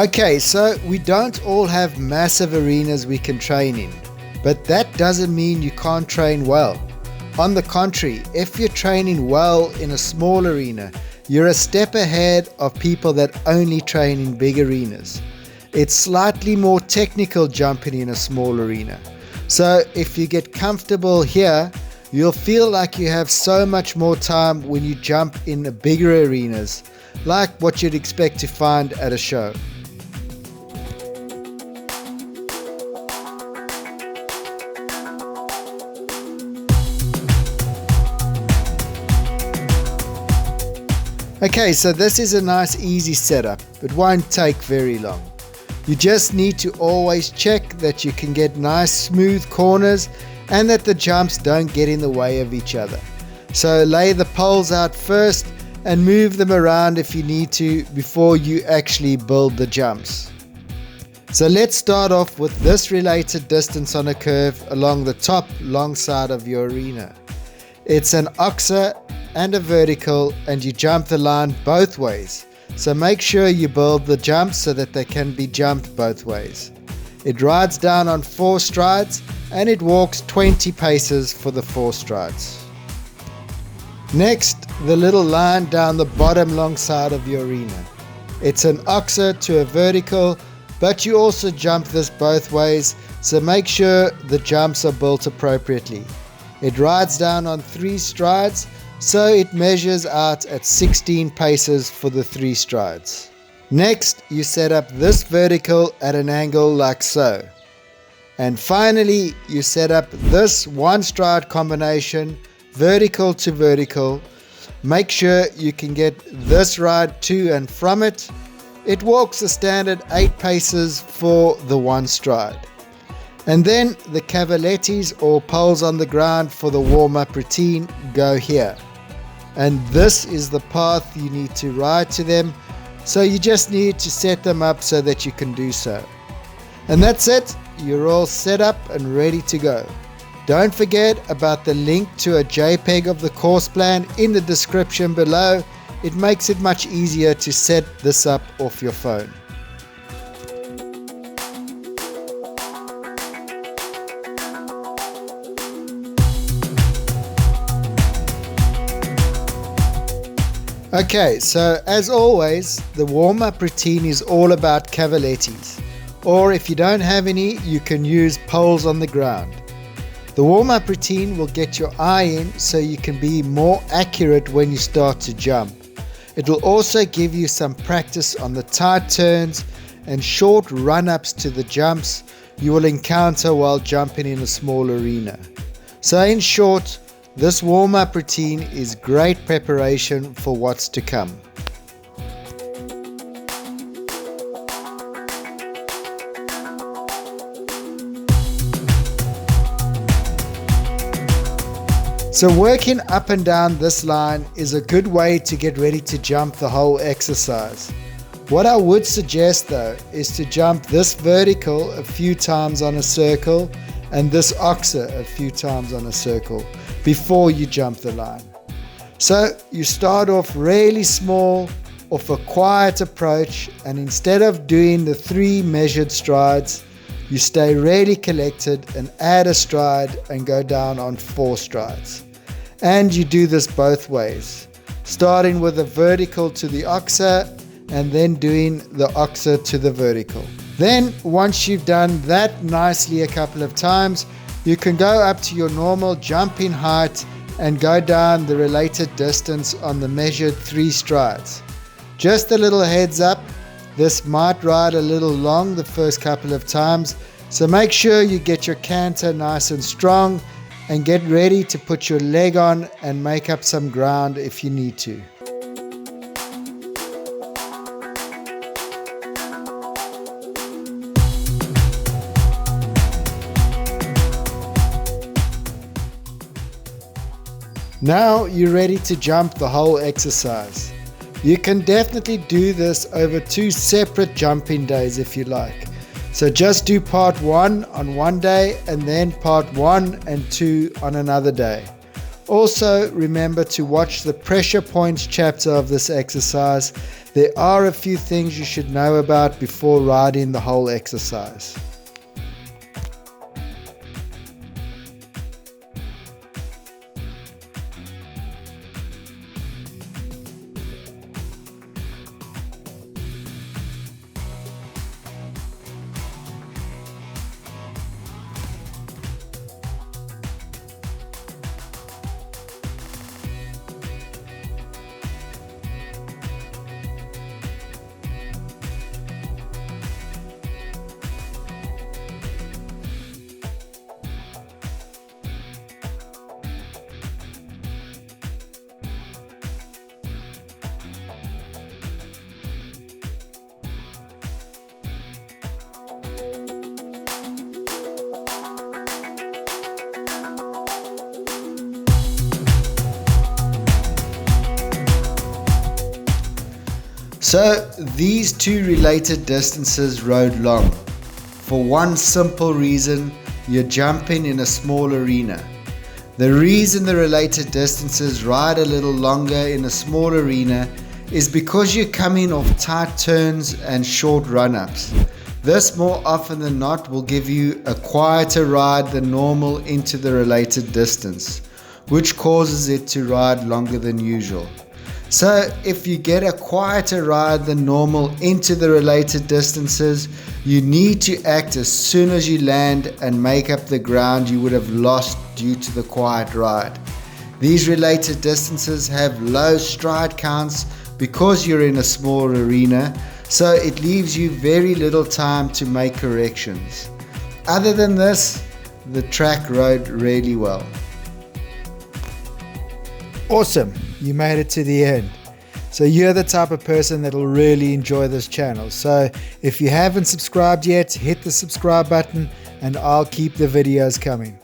Okay, so we don't all have massive arenas we can train in, but that doesn't mean you can't train well. On the contrary, if you're training well in a small arena, you're a step ahead of people that only train in big arenas. It's slightly more technical jumping in a small arena. So if you get comfortable here, you'll feel like you have so much more time when you jump in the bigger arenas, like what you'd expect to find at a show. Okay, so this is a nice easy setup. It won't take very long. You just need to always check that you can get nice smooth corners and that the jumps don't get in the way of each other. So lay the poles out first and move them around if you need to before you actually build the jumps. So let's start off with this related distance on a curve along the top long side of your arena. It's an oxer and a vertical, and you jump the line both ways. So make sure you build the jumps so that they can be jumped both ways. It rides down on 4 strides and it walks 20 paces for the 4 strides. Next, the little line down the bottom long side of your arena. It's an oxer to a vertical, but you also jump this both ways, so make sure the jumps are built appropriately. It rides down on 3 strides, so it measures out at 16 paces for the 3 strides. Next, you set up this vertical at an angle like so. And finally, you set up this 1 stride combination, vertical to vertical. Make sure you can get this ride to and from it. It walks a standard 8 paces for the 1 stride. And then the cavalettis or poles on the ground for the warm-up routine go here. And this is the path you need to ride to them, so you just need to set them up so that you can do so. And that's it, you're all set up and ready to go. Don't forget about the link to a JPEG of the course plan in the description below. It makes it much easier to set this up off your phone. Okay, so as always, the warm-up routine is all about cavalettis, or if you don't have any, you can use poles on the ground. The warm-up routine will get your eye in so you can be more accurate when you start to jump. It will also give you some practice on the tight turns and short run-ups to the jumps you will encounter while jumping in a small arena. So in short, this warm-up routine is great preparation for what's to come. So working up and down this line is a good way to get ready to jump the whole exercise. What I would suggest though is to jump this vertical a few times on a circle and this oxer a few times on a circle before you jump the line. So you start off really small, off a quiet approach, and instead of doing the 3 measured strides, you stay really collected and add a stride and go down on 4 strides. And you do this both ways, starting with the vertical to the oxer and then doing the oxer to the vertical. Then once you've done that nicely a couple of times, you can go up to your normal jumping height and go down the related distance on the measured 3 strides. Just a little heads up, this might ride a little long the first couple of times, so make sure you get your canter nice and strong and get ready to put your leg on and make up some ground if you need to. Now you're ready to jump the whole exercise. You can definitely do this over 2 separate jumping days if you like. So just do part 1 on one day and then part 1 and 2 on another day. Also, remember to watch the pressure points chapter of this exercise. There are a few things you should know about before riding the whole exercise. So these two related distances rode long. For one simple reason, you're jumping in a small arena. The reason the related distances ride a little longer in a small arena is because you're coming off tight turns and short run-ups. This more often than not will give you a quieter ride than normal into the related distance, which causes it to ride longer than usual. So if you get a quieter ride than normal into the related distances, you need to act as soon as you land and make up the ground you would have lost due to the quiet ride. These related distances have low stride counts because you're in a small arena, so it leaves you very little time to make corrections. Other than this, the track rode really well. Awesome, you made it to the end. So you're the type of person that will really enjoy this channel. So if you haven't subscribed yet, hit the subscribe button and I'll keep the videos coming.